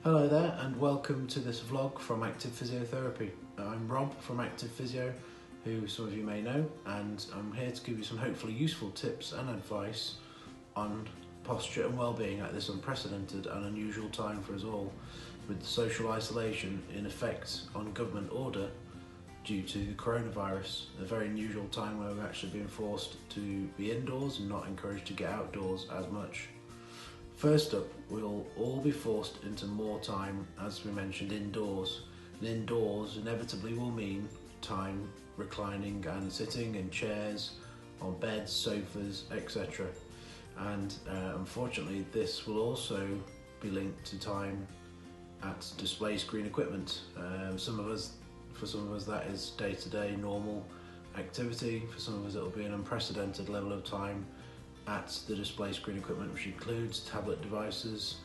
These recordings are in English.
Hello there and welcome to this vlog from Activ Physiotherapy. I'm Rob from Activ Physio, who some of you may know, and I'm here to give you some hopefully useful tips and advice on posture and well-being at this unprecedented and unusual time for us all, with the social isolation in effect on government order due to the coronavirus, a very unusual time where we're actually being forced to be indoors and not encouraged to get outdoors as much. First up, we'll all be forced into more time, as we mentioned, indoors. And indoors inevitably will mean time reclining and sitting in chairs, on beds, sofas, etc. And unfortunately, this will also be linked to time at display screen equipment. For some of us, that is day-to-day normal activity. For some of us, it'll be an unprecedented level of time at the display screen equipment, which includes tablet devices,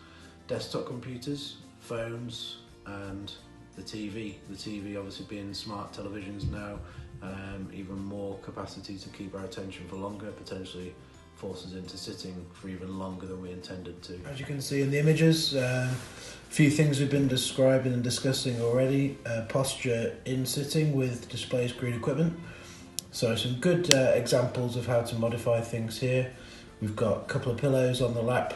desktop computers, phones, and the TV. The TV obviously being smart televisions now, even more capacity to keep our attention for longer, potentially forces into sitting for even longer than we intended to. As you can see in the images, a few things we've been describing and discussing already. Posture in sitting with display screen equipment. So some good examples of how to modify things here. We've got a couple of pillows on the lap,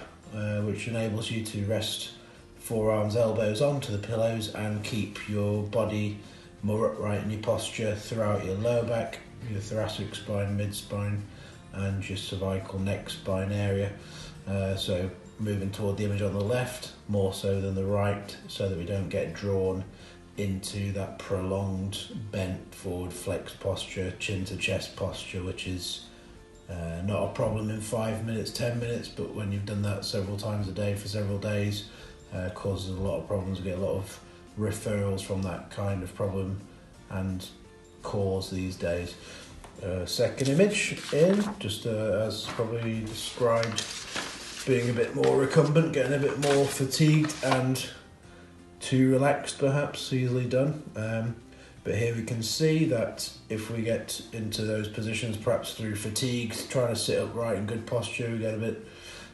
which enables you to rest forearms, elbows onto the pillows and keep your body more upright in your posture throughout your lower back, your thoracic spine, mid-spine and your cervical neck spine area. So moving toward the image on the left, more so than the right, so that we don't get drawn into that prolonged bent forward flexed posture, chin to chest posture, which is not a problem in 5 minutes, 10 minutes, but when you've done that several times a day for several days, causes a lot of problems. We get a lot of referrals from that kind of problem and cause these days. Second image in, just as probably described, being a bit more recumbent, getting a bit more fatigued and too relaxed perhaps, easily done. But here we can see that if we get into those positions, perhaps through fatigue, trying to sit upright in good posture, we get a bit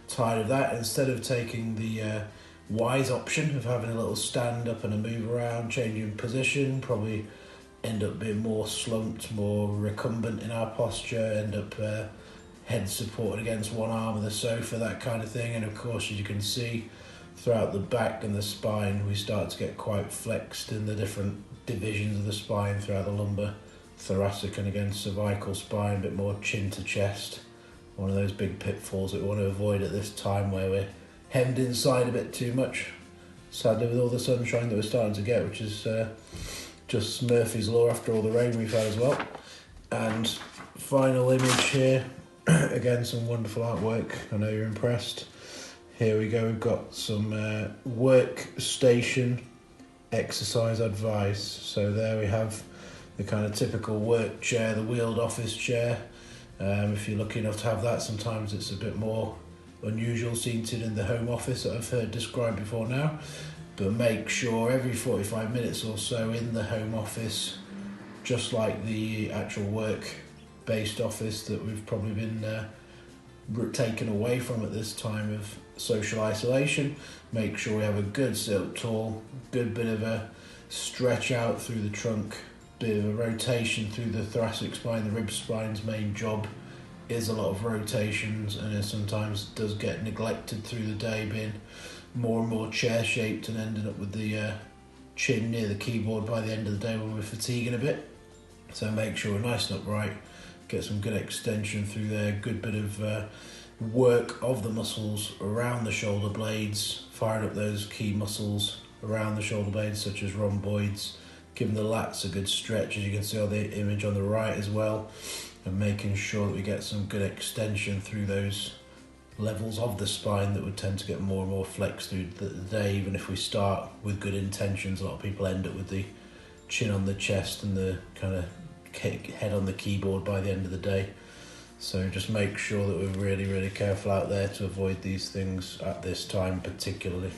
tired of that. Instead of taking the wise option of having a little stand up and a move around, changing position, probably end up being more slumped, more recumbent in our posture, end up head supported against one arm of the sofa, that kind of thing. And of course, as you can see, throughout the back and the spine, we start to get quite flexed in the different divisions of the spine throughout the lumbar, thoracic and again cervical spine, a bit more chin to chest. One of those big pitfalls that we want to avoid at this time where we're hemmed inside a bit too much. Sadly, with all the sunshine that we're starting to get, which is just Murphy's Law after all the rain we've had as well. And final image here, again some wonderful artwork, I know you're impressed. Here we go, we've got some workstation exercise advice. So there we have the kind of typical work chair, the wheeled office chair. If you're lucky enough to have that, sometimes it's a bit more unusual seated in the home office that I've heard described before now. But make sure every 45 minutes or so in the home office, just like the actual work-based office that we've probably been taken away from at this time of social isolation, make sure we have a good sit-up tall, good bit of a stretch out through the trunk, bit of a rotation through the thoracic spine. The rib spine's main job is a lot of rotations, and it sometimes does get neglected through the day, being more and more chair-shaped and ending up with the chin near the keyboard by the end of the day when we're fatiguing a bit. So make sure we're nice and upright, get some good extension through there, good bit of work of the muscles around the shoulder blades, firing up those key muscles around the shoulder blades such as rhomboids, giving the lats a good stretch, as you can see on the image on the right as well, and making sure that we get some good extension through those levels of the spine that would tend to get more and more flexed through the day. Even if we start with good intentions, a lot of people end up with the chin on the chest and the kind of head on the keyboard by the end of the day. So just make sure that we're really, really careful out there to avoid these things at this time particularly.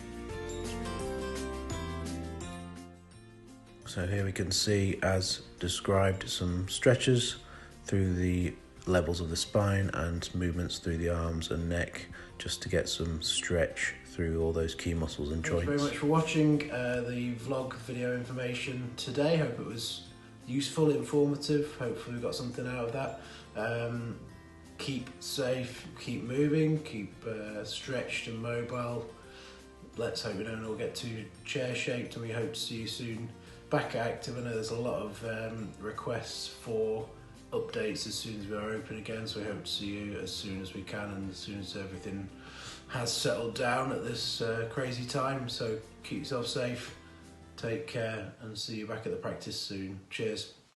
So here we can see, as described, some stretches through the levels of the spine and movements through the arms and neck, just to get some stretch through all those key muscles and joints. Thanks very much for watching the vlog video information today. Hope it was useful, informative. Hopefully we got something out of that. Keep safe, keep moving, keep stretched and mobile. Let's hope we don't all get too chair shaped, and we hope to see you soon back at Activ. I know there's a lot of requests for updates as soon as we are open again, so we hope to see you as soon as we can and as soon as everything has settled down at this crazy time. So keep yourself safe, take care, and see you back at the practice soon. Cheers.